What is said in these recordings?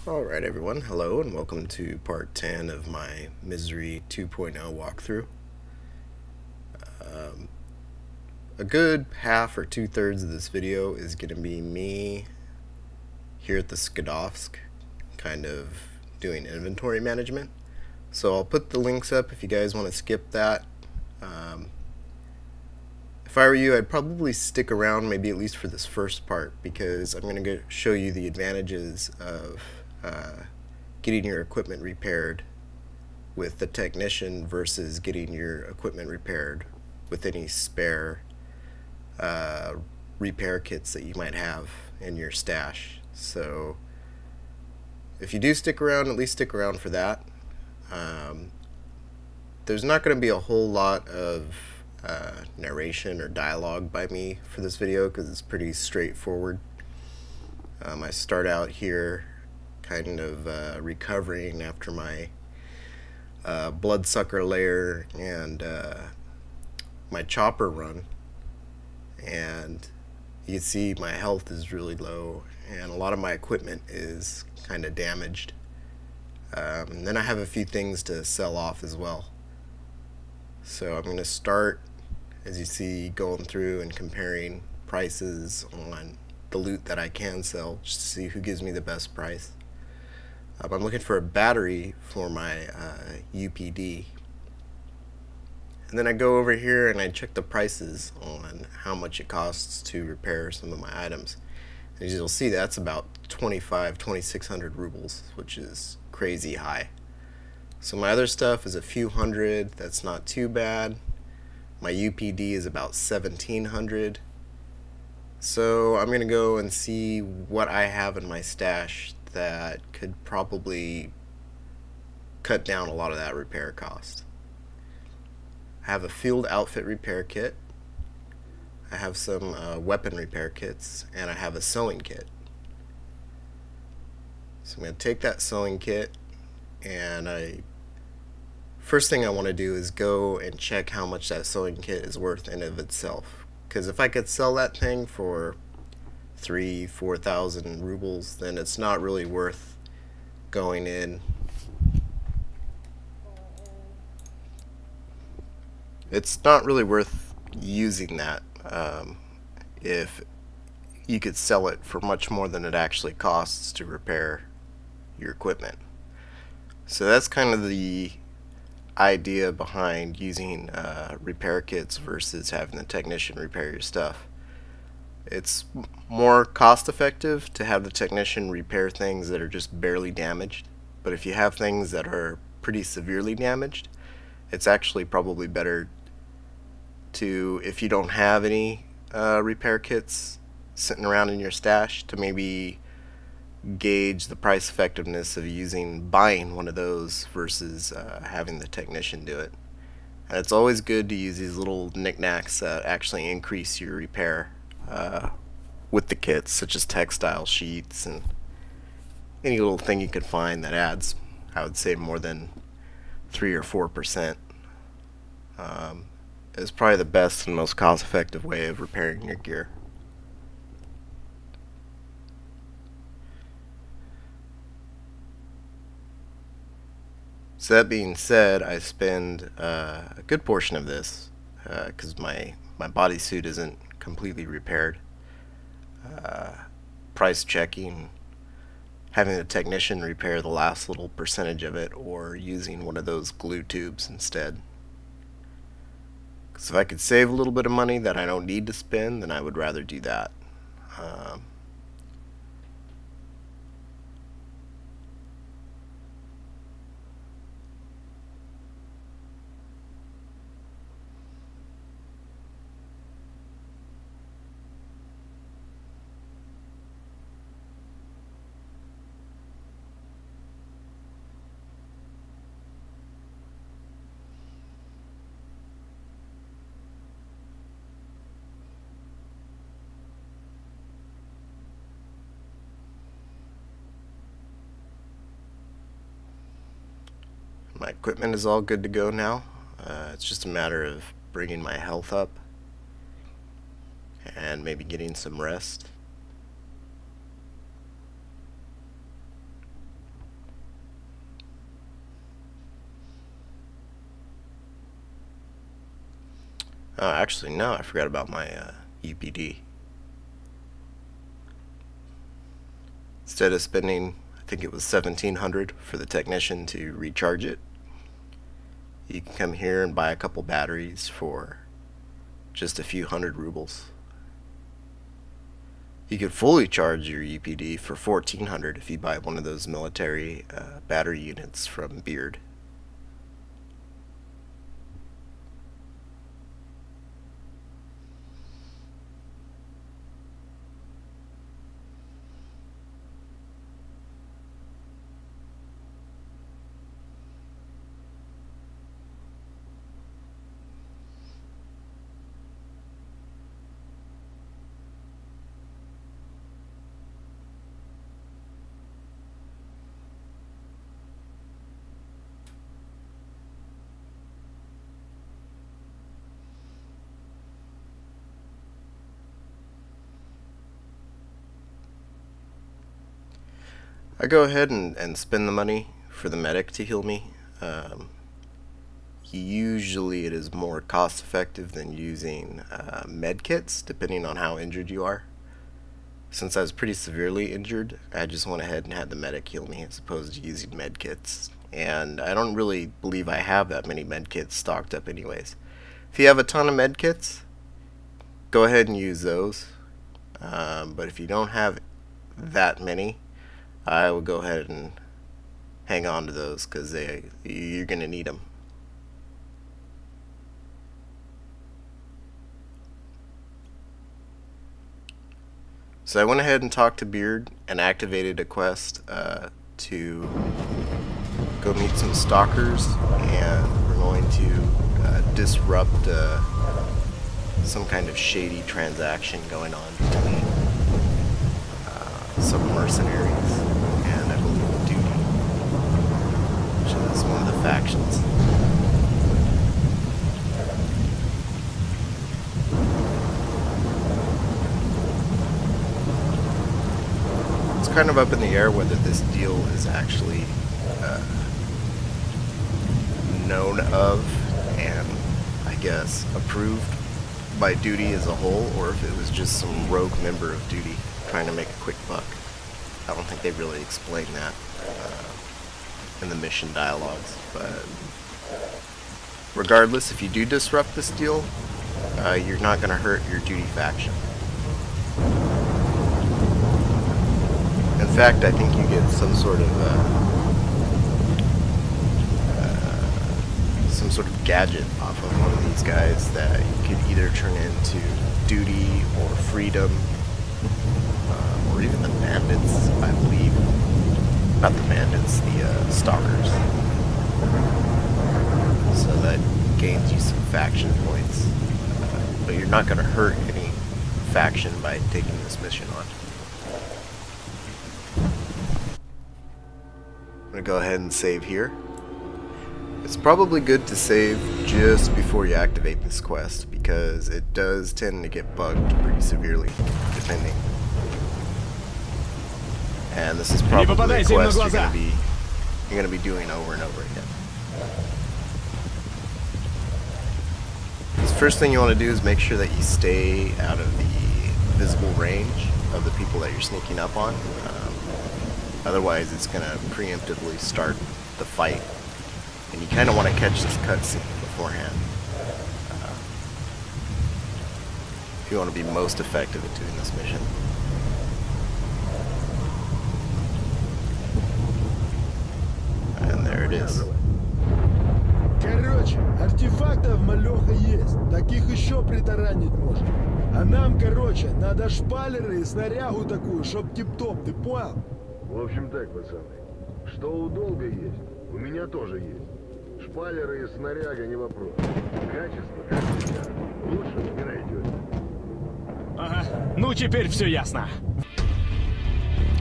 Alright everyone, hello and welcome to part 10 of my Misery 2.0 walkthrough. A good half or 2/3 of this video is going to be me here at the STALKER, kind of doing inventory management. So I'll put the links up if you guys want to skip that. If I were you, I'd probably stick around maybe at least for this first part, because I'm going to show you the advantages of getting your equipment repaired with the technician versus getting your equipment repaired with any spare repair kits that you might have in your stash. So if you do stick around, at least stick around for that. There's not going to be a whole lot of narration or dialogue by me for this video because it's pretty straightforward. I start out here kind of recovering after my bloodsucker layer and my chopper run, and you can see my health is really low and a lot of my equipment is kind of damaged. And then I have a few things to sell off as well. So I'm going to start, as you see, going through and comparing prices on the loot that I can sell, just to see who gives me the best price. I'm looking for a battery for my UPD. And then I go over here and I check the prices on how much it costs to repair some of my items. As you'll see, that's about 2,600 rubles, which is crazy high. So my other stuff is a few hundred, that's not too bad. My UPD is about 1,700. So I'm going to go and see what I have in my stash that could probably cut down a lot of that repair cost. I have a field outfit repair kit, I have some weapon repair kits, and I have a sewing kit. So I'm going to take that sewing kit, and first thing I want to do is go and check how much that sewing kit is worth in of itself. Because if I could sell that thing for 3,000-4,000 rubles, then it's not really worth going in. It's not really worth using that if you could sell it for much more than it actually costs to repair your equipment. So that's kind of the idea behind using repair kits versus having the technician repair your stuff. It's more cost effective to have the technician repair things that are just barely damaged, but if you have things that are pretty severely damaged, it's actually probably better to, if you don't have any repair kits sitting around in your stash, to maybe gauge the price effectiveness of buying one of those versus having the technician do it. And it's always good to use these little knickknacks that actually increase your repair with the kits, such as textile sheets and any little thing you could find that adds, I would say, more than 3 or 4%. Is probably the best and most cost-effective way of repairing your gear. So that being said, I spend a good portion of this because my bodysuit isn't completely repaired. Price checking, having a technician repair the last little percentage of it, or using one of those glue tubes instead. Because if I could save a little bit of money that I don't need to spend, then I would rather do that. My equipment is all good to go now. It's just a matter of bringing my health up and maybe getting some rest. Oh, actually, no, I forgot about my UPD. Instead of spending, I think it was 1,700 for the technician to recharge it, you can come here and buy a couple batteries for just a few hundred rubles. You could fully charge your UPD for 1,400 if you buy one of those military battery units from Beard. I go ahead and spend the money for the medic to heal me. Usually it is more cost effective than using med kits, depending on how injured you are. Since I was pretty severely injured, I just went ahead and had the medic heal me as opposed to using med kits. And I don't really believe I have that many med kits stocked up anyways. If you have a ton of med kits, go ahead and use those. But if you don't have that many, I would go ahead and hang on to those because you're going to need them. So I went ahead and talked to Beard and activated a quest to go meet some stalkers, and we're going to disrupt some kind of shady transaction going on between some mercenaries and I believe Duty, which is one of the factions. It's kind of up in the air whether this deal is actually known of and I guess approved by Duty as a whole, or if it was just some rogue member of Duty trying to make a quick buck. I don't think they really explained that in the mission dialogues, but regardless, if you do disrupt this deal, you're not going to hurt your Duty faction. In fact, I think you get some sort of gadget off of one of these guys that you could either turn into Duty or Freedom, or even the bandits, I believe. Not the bandits, the stalkers. So that gains you some faction points, but you're not going to hurt any faction by taking this mission on. I'm going to go ahead and save here. It's probably good to save just before you activate this quest, because it does tend to get bugged pretty severely, depending. And this is probably a quest you're going to be doing over and over again. The first thing you want to do is make sure that you stay out of the visible range of the people that you're sneaking up on. Otherwise, it's going to preemptively start the fight. And you kind of want to catch this cutscene beforehand if you want to be most effective at doing this mission. And there it is. Короче, артефактов малёха есть. Таких еще притаранить можно. А нам, короче, надо шпалеры и снарягу такую, чтоб тип-топ, ты понял? В общем так, пацаны. Что у Долга есть, у меня тоже есть. Шпалеры и снаряга не вопрос. Качество, как всегда. Лучше не найдете. Ага, ну теперь все ясно.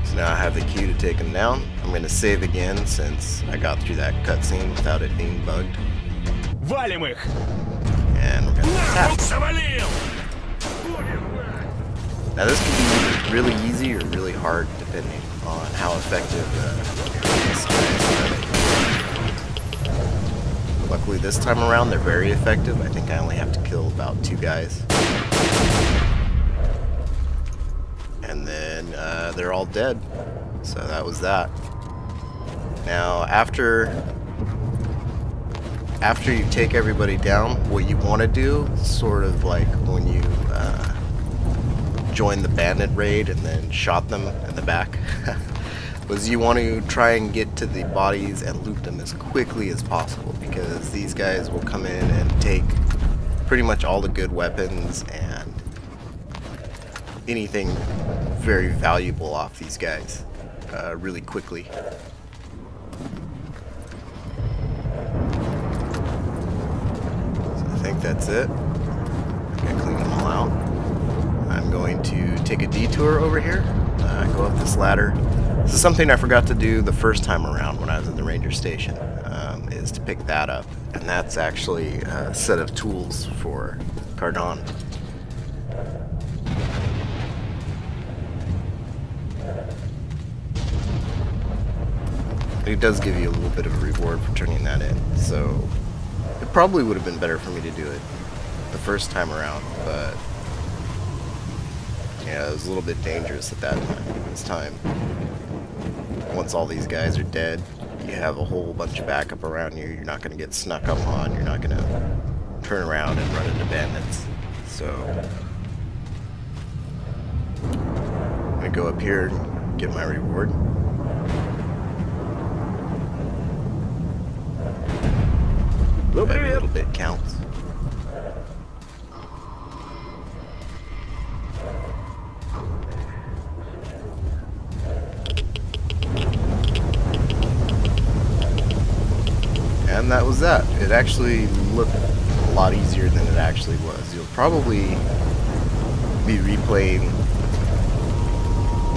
So now I have the cue to take him down. I'm going to save again since I got through that cutscene without it being bugged. Валим их! And we're going to attack. Завалил! Now this can be really easy or really hard depending on how effective this guy is. Luckily this time around they're very effective. I think I only have to kill about 2 guys. And then they're all dead. So that was that. Now after you take everybody down, what you want to do, sort of like when you joined the bandit raid and then shot them in the back, was you want to try and get to the bodies and loot them as quickly as possible, because these guys will come in and take pretty much all the good weapons and anything very valuable off these guys really quickly. So I think that's it. I think I cleaned them all out. I'm going to take a detour over here, go up this ladder. This is something I forgot to do the first time around when I was at the ranger station, is to pick that up. And that's actually a set of tools for Cardon. It does give you a little bit of a reward for turning that in, so it probably would have been better for me to do it the first time around, but yeah, it was a little bit dangerous at that time. This time, once all these guys are dead, you have a whole bunch of backup around you. You're not going to get snuck up on. You're not going to turn around and run into bandits. So I'm going to go up here and get my reward. Every little bit counts. And that was that. It actually looked a lot easier than it actually was. You'll probably be replaying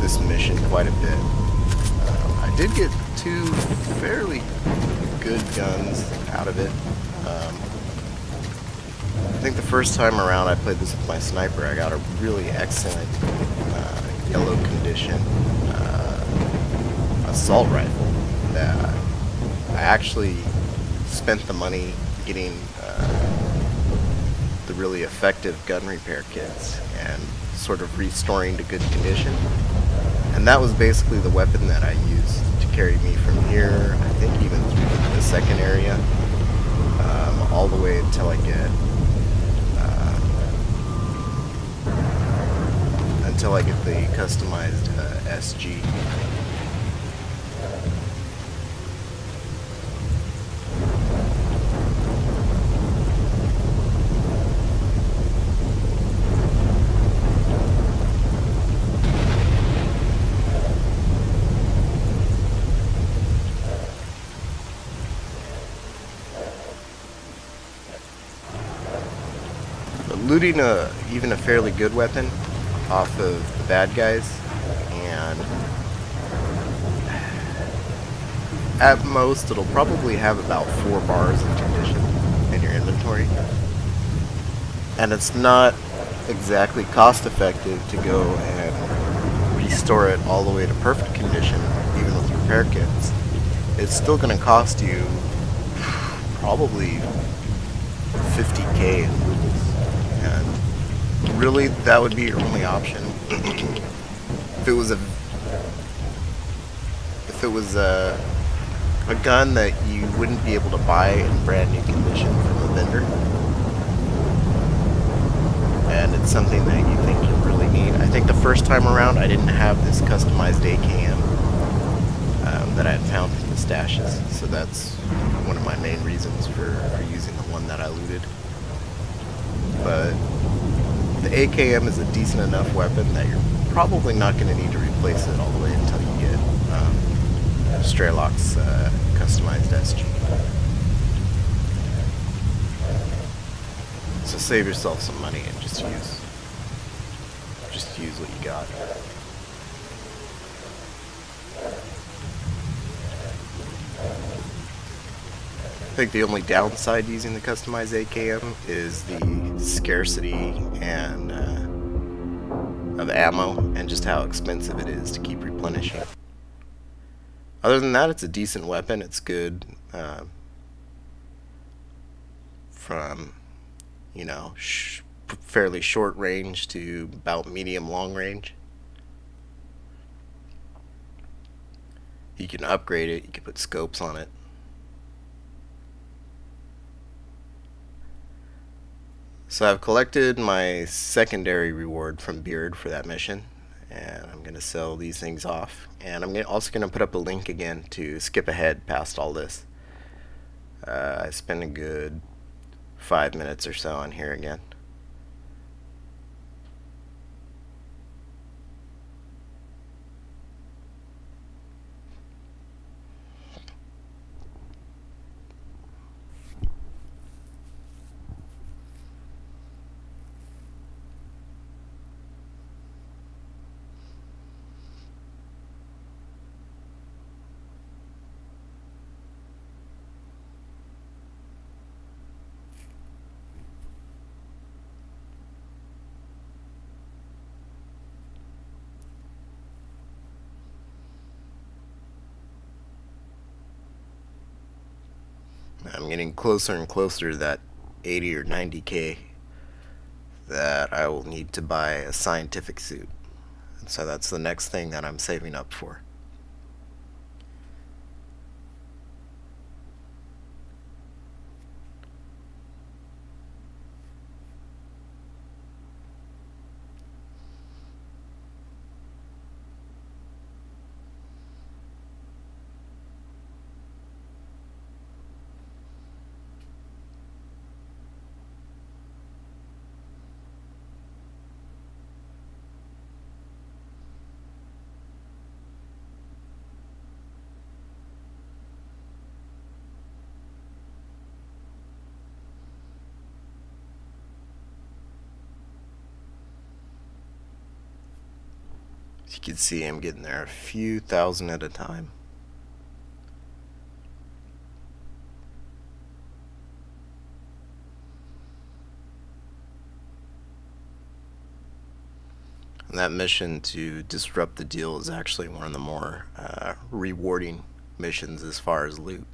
this mission quite a bit. I did get 2 fairly good guns out of it. I think the first time around I played this with my sniper, I got a really excellent yellow condition assault rifle that I actually spent the money getting the really effective gun repair kits and sort of restoring to good condition. And that was basically the weapon that I used to carry me from here, I think even through the second area, all the way until I get the customized SG. Looting even a fairly good weapon off of the bad guys, and at most it'll probably have about 4 bars of condition in your inventory, and it's not exactly cost effective to go and restore it all the way to perfect condition even with repair kits. It's still going to cost you probably 50k in rubles. And really, that would be your only option. If it was a gun that you wouldn't be able to buy in brand new condition from a vendor, and it's something that you think you really need. I think the first time around I didn't have this customized AKM that I had found in the stashes, so that's one of my main reasons for using the one that I looted. But the AKM is a decent enough weapon that you're probably not going to need to replace it all the way until you get S.T.A.L.K.E.R's customized SG. So save yourself some money and just use what you got. I think the only downside using the customized AKM is the scarcity and of ammo and just how expensive it is to keep replenishing. Other than that, it's a decent weapon. It's good. from, you know, fairly short range to about medium long range. You can upgrade it, you can put scopes on it. So I've collected my secondary reward from Beard for that mission, and I'm going to sell these things off. And I'm also going to put up a link again to skip ahead past all this. I spent a good 5 minutes or so on here again. I'm getting closer and closer to that 80 or 90K that I will need to buy a scientific suit. And so that's the next thing that I'm saving up for. As you can see, I'm getting there a few thousand at a time. And that mission to disrupt the deal is actually one of the more rewarding missions as far as loot.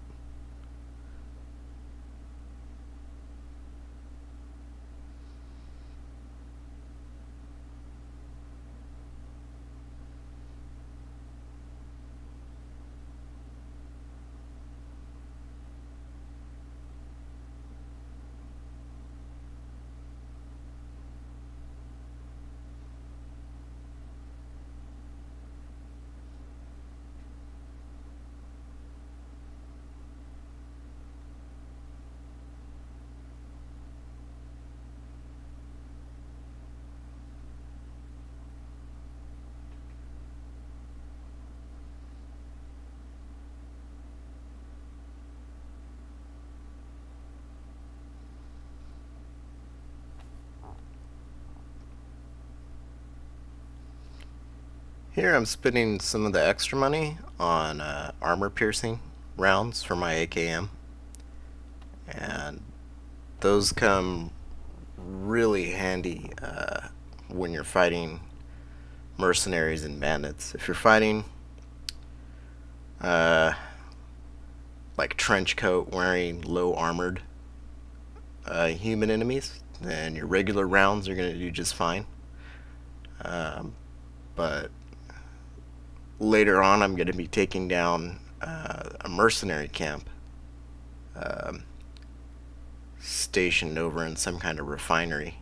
Here I'm spending some of the extra money on armor piercing rounds for my AKM, and those come really handy when you're fighting mercenaries and bandits. If you're fighting like trench coat wearing low armored human enemies, then your regular rounds are going to do just fine. But later on I'm going to be taking down a mercenary camp stationed over in some kind of refinery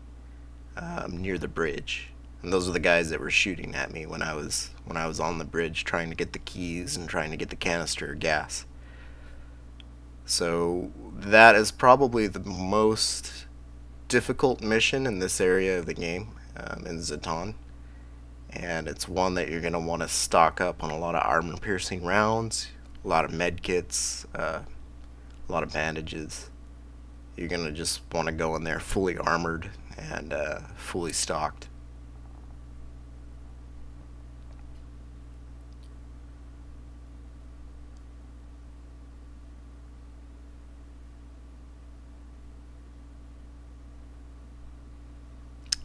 near the bridge. And those are the guys that were shooting at me when I was on the bridge trying to get the keys and trying to get the canister of gas. So that is probably the most difficult mission in this area of the game, in Zaton. And it's one that you're going to want to stock up on a lot of armor piercing rounds, a lot of med kits, a lot of bandages. You're going to just want to go in there fully armored and fully stocked.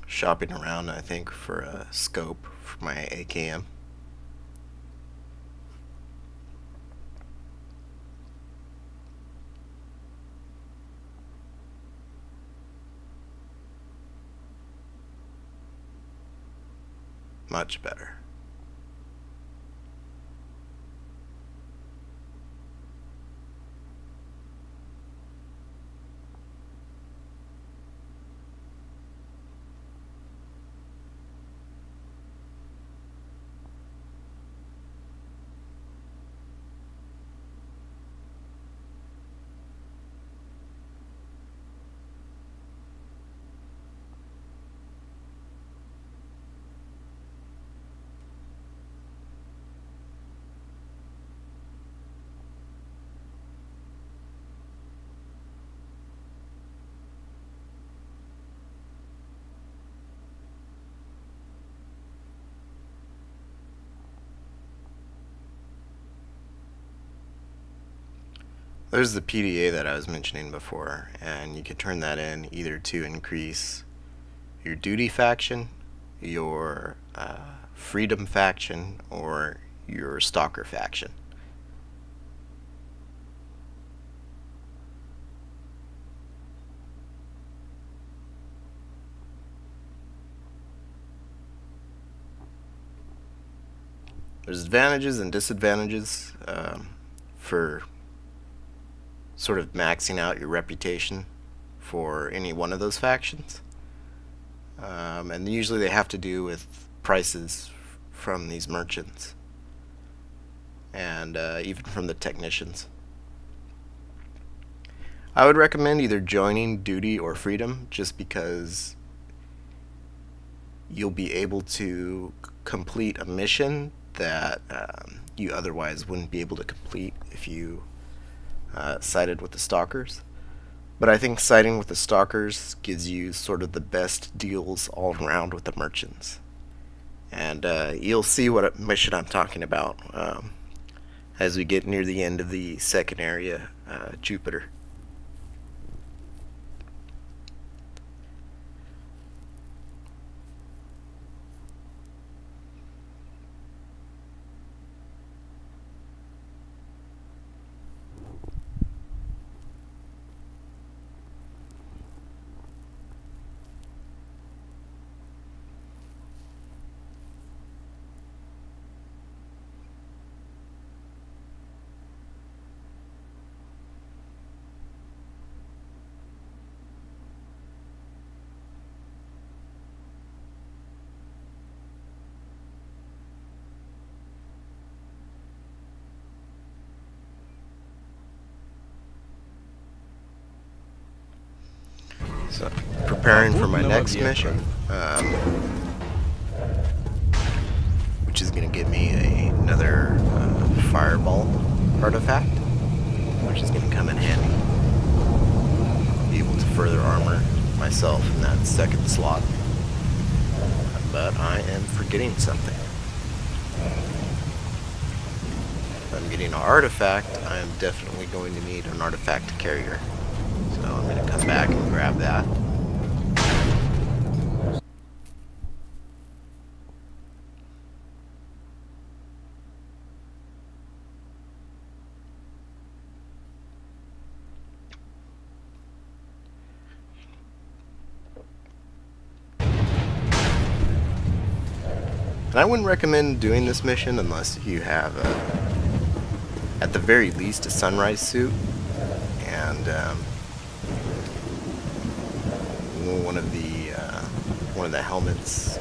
Shopping around, I think, for a scope for my AKM. Much better. There's the PDA that I was mentioning before, and you could turn that in either to increase your duty faction, your freedom faction, or your stalker faction. There's advantages and disadvantages for sort of maxing out your reputation for any one of those factions. And usually they have to do with prices from these merchants and even from the technicians. I would recommend either joining duty or freedom, just because you'll be able to complete a mission that you otherwise wouldn't be able to complete if you sided with the stalkers. But I think siding with the stalkers gives you sort of the best deals all around with the merchants. And you'll see what mission I'm talking about as we get near the end of the second area, Jupiter. So, preparing for my next mission, which is going to give me another fireball artifact, which is going to come in handy. Be able to further armor myself in that second slot. But I am forgetting something. If I'm getting an artifact, I am definitely going to need an artifact carrier. So I'm going to come back and grab that. And I wouldn't recommend doing this mission unless you have, at the very least, a sunrise suit and one of the helmets.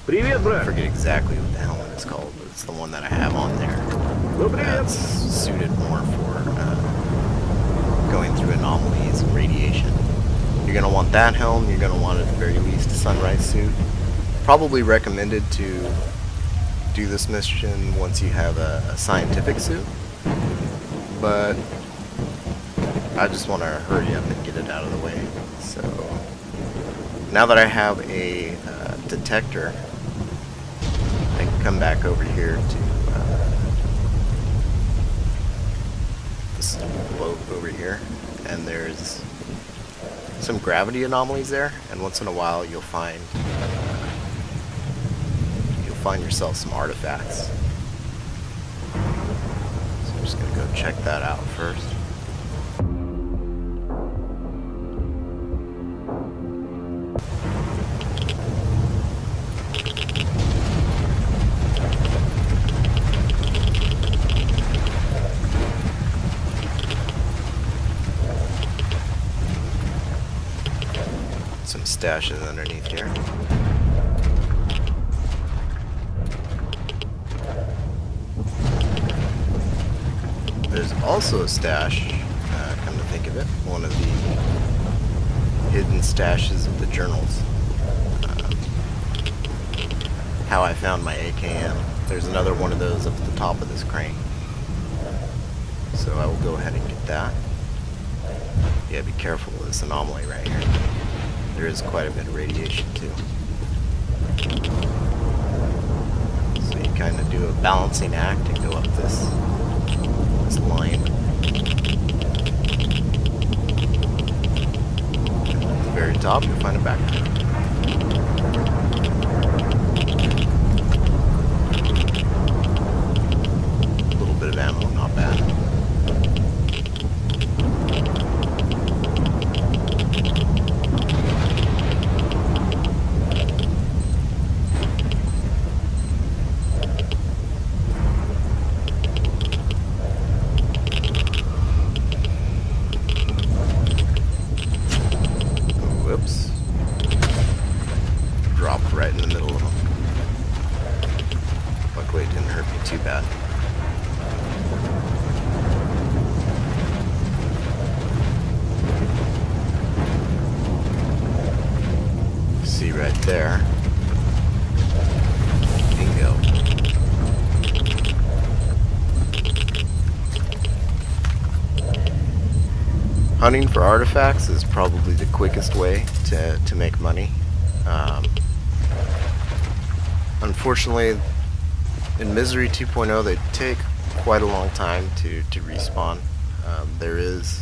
I forget exactly what the helmet is called, but it's the one that I have on there. That's suited more for going through anomalies and radiation. You're going to want that helm. You're going to want, at the very least, a sunrise suit. Probably recommended to do this mission once you have a scientific suit, but I just want to hurry up and get it out of the way. So now that I have a detector, I can come back over here to this boat over here, and there's some gravity anomalies there, and once in a while you'll find yourself some artifacts. So I'm just gonna go check that out first. stashes underneath here. There's also a stash, come to think of it, one of the hidden stashes of the journals. How I found my AKM. There's another one of those up at the top of this crane. So I will go ahead and get that. Yeah, be careful with this anomaly right here. There is quite a bit of radiation too. So you kind of do a balancing act and go up this line. And at the very top you'll find a backpack. A little bit of ammo, not bad. Whoops. Dropped right in the middle of them. Luckily it didn't hurt me too bad. See right there. Bingo. Hunting for artifacts is probably the quickest way to make money. Unfortunately, in Misery 2.0 they take quite a long time to respawn. There is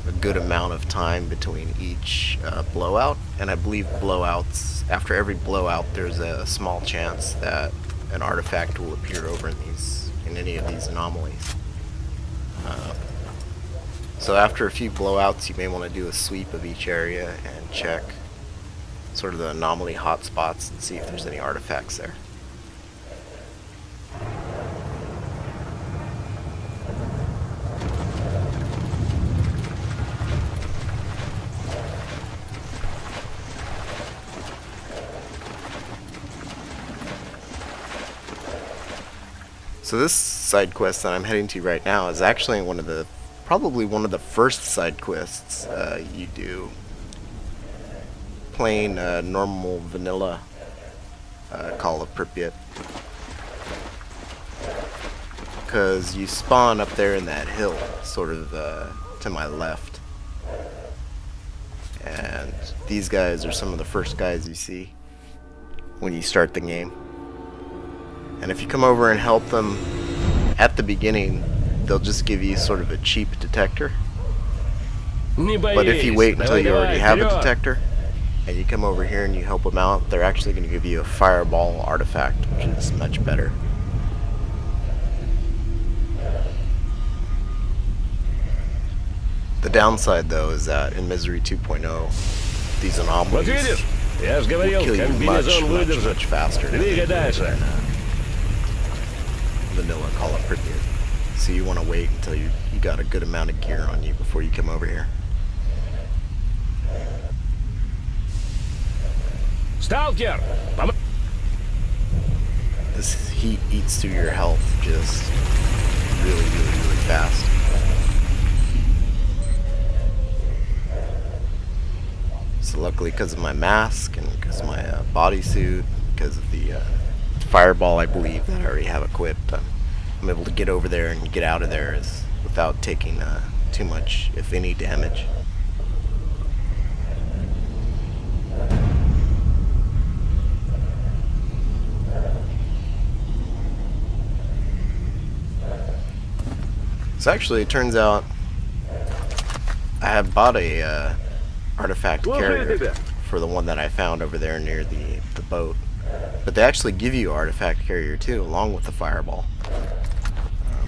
a good amount of time between each blowout, and I believe blowouts, after every blowout there's a small chance that an artifact will appear over in any of these anomalies. So after a few blowouts you may want to do a sweep of each area and check sort of the anomaly hotspots and see if there's any artifacts there. So this side quest that I'm heading to right now is actually probably one of the first side quests you do. Plain normal vanilla Call of Pripyat. Because you spawn up there in that hill, sort of to my left. And these guys are some of the first guys you see when you start the game. And if you come over and help them at the beginning, they'll just give you sort of a cheap detector. But if you wait until you already have a detector, and you come over here and you help them out, they're actually going to give you a fireball artifact, which is much better. The downside, though, is that in Misery 2.0, these anomalies will kill you much faster than vanilla Call of Pripyat. So you want to wait until you got a good amount of gear on you before you come over here. Stalker! This heat eats through your health just really fast. So luckily, because of my mask and because of my bodysuit, because of the fireball I believe that I already have equipped, I'm able to get over there and get out of there without taking too much, if any, damage. So actually, it turns out I have bought a artifact carrier for the one that I found over there near the boat. But they actually give you artifact carrier too, along with the fireball,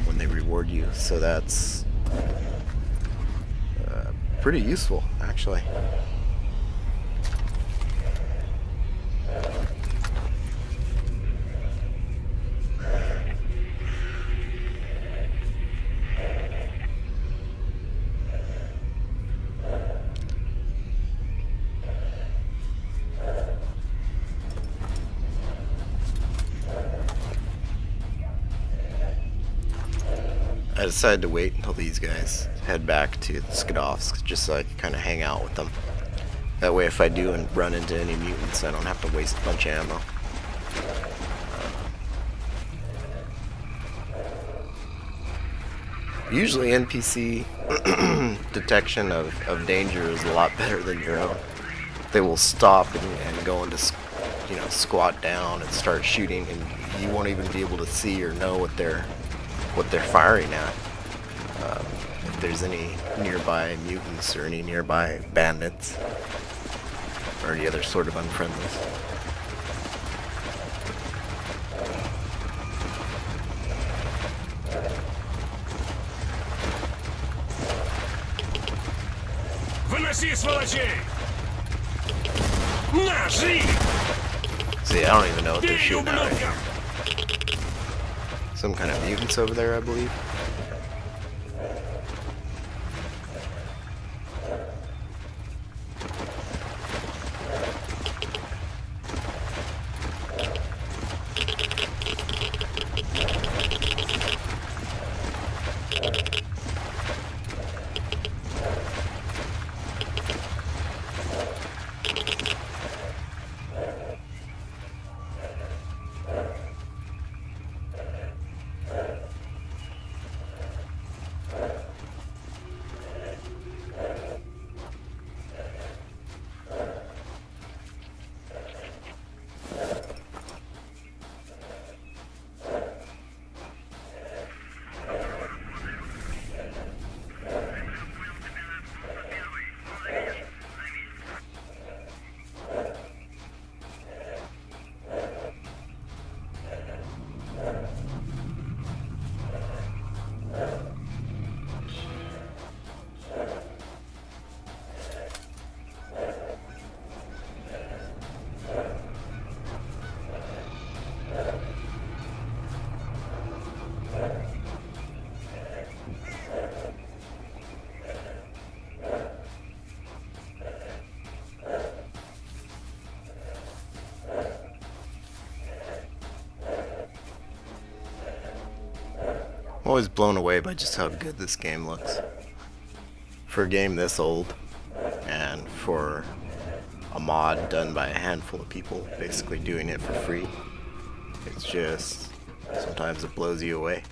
when they reward you. So that's pretty useful, actually. I decided to wait until these guys head back to Skadovsk just so I could kind of hang out with them. That way if I do and run into any mutants, I don't have to waste a bunch of ammo. Usually NPC detection of danger is a lot better than your own. They will stop and go into, squat down and start shooting, and you won't even be able to see or know what they're firing at. If there's any nearby mutants or any nearby bandits or any other sort of unfriendlies. Выноси сволочей! На, жри! See, I don't even know what they're shooting at right here. Some kind of mutants over there, I believe. I'm always blown away by just how good this game looks. For a game this old, and for a mod done by a handful of people, basically doing it for free, it's just, sometimes it blows you away.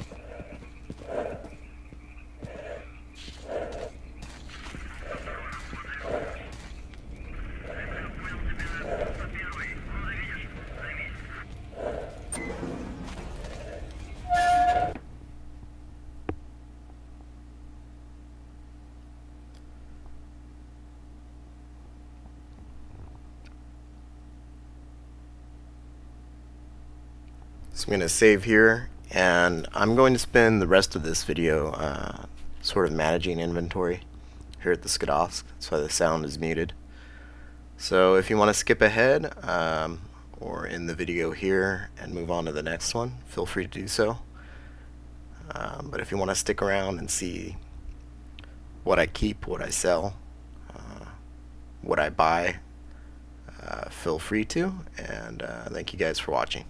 So I'm going to save here, and I'm going to spend the rest of this video sort of managing inventory here at the Skadovsk. That's why the sound is muted. So if you want to skip ahead or in the video here and move on to the next one, feel free to do so. But if you want to stick around and see what I keep, what I sell, what I buy, feel free to, and thank you guys for watching.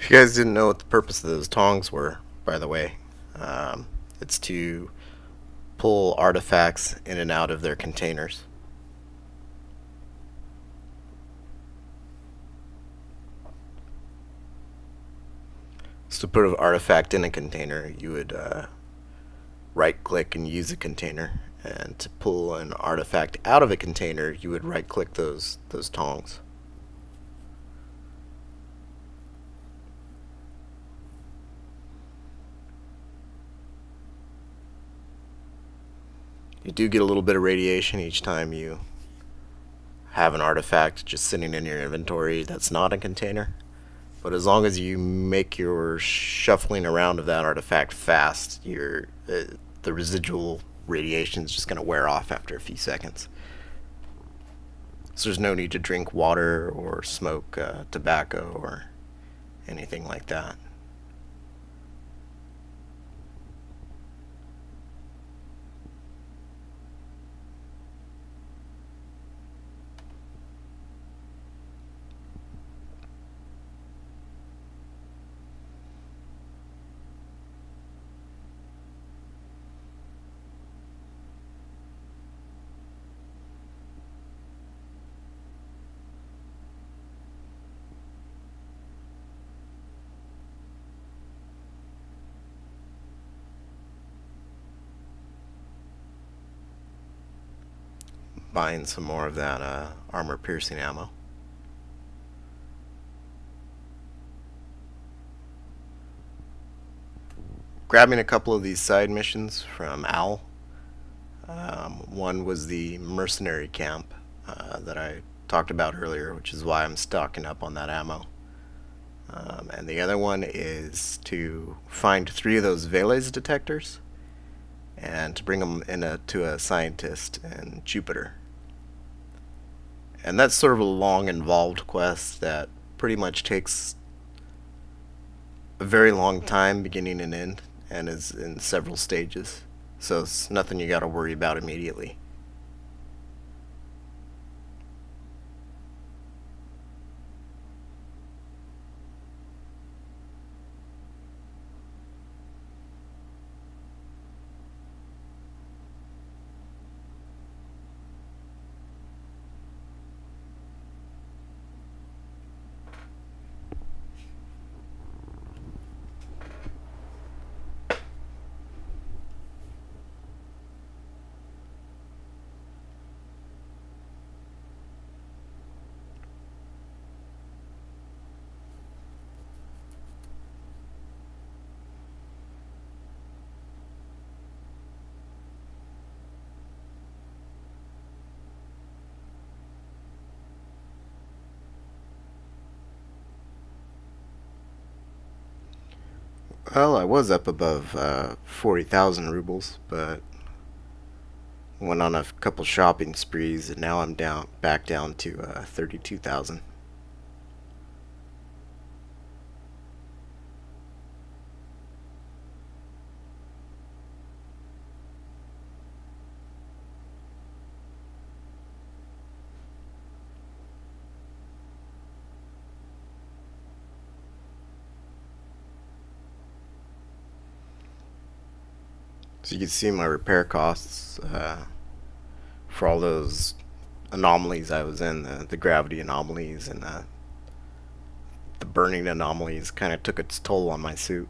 If you guys didn't know what the purpose of those tongs were, by the way, it's to pull artifacts in and out of their containers. So to put an artifact in a container, you would right click and use a container. And to pull an artifact out of a container, you would right click those tongs. You do get a little bit of radiation each time you have an artifact just sitting in your inventory that's not a container. But as long as you make your shuffling around of that artifact fast, the residual radiation is just going to wear off after a few seconds. So there's no need to drink water or smoke tobacco or anything like that. Buying some more of that armor piercing ammo. Grabbing a couple of these side missions from Owl. One was the mercenary camp that I talked about earlier, which is why I'm stocking up on that ammo. And the other one is to find 3 of those Veles detectors and to bring them to a scientist in Jupiter. And that's sort of a long, involved quest that pretty much takes a very long time, beginning and end, and is in several stages. So it's nothing you gotta worry about immediately. Well, I was up above 40,000 rubles, but went on a couple shopping sprees, and now I'm back down to 32,000. So you can see my repair costs for all those anomalies I was in, the gravity anomalies and the burning anomalies kind of took its toll on my suit.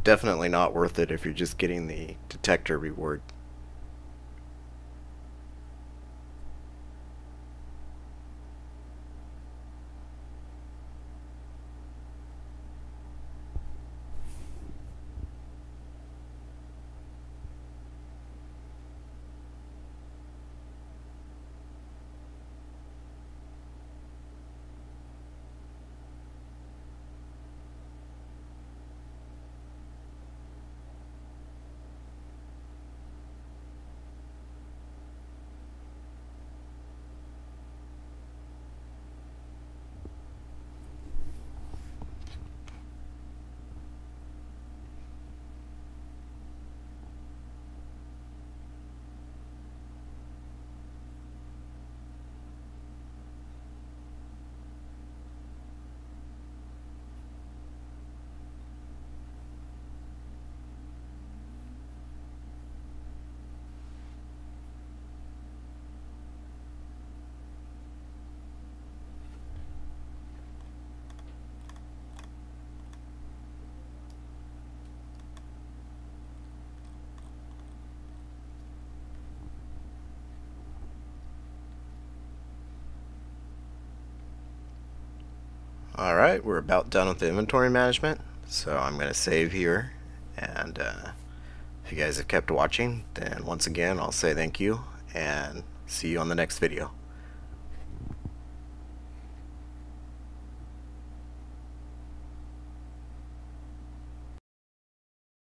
Definitely not worth it if you're just getting the detector reward. Alright, we're about done with the inventory management, so I'm going to save here, and if you guys have kept watching, then once again I'll say thank you, and see you on the next video.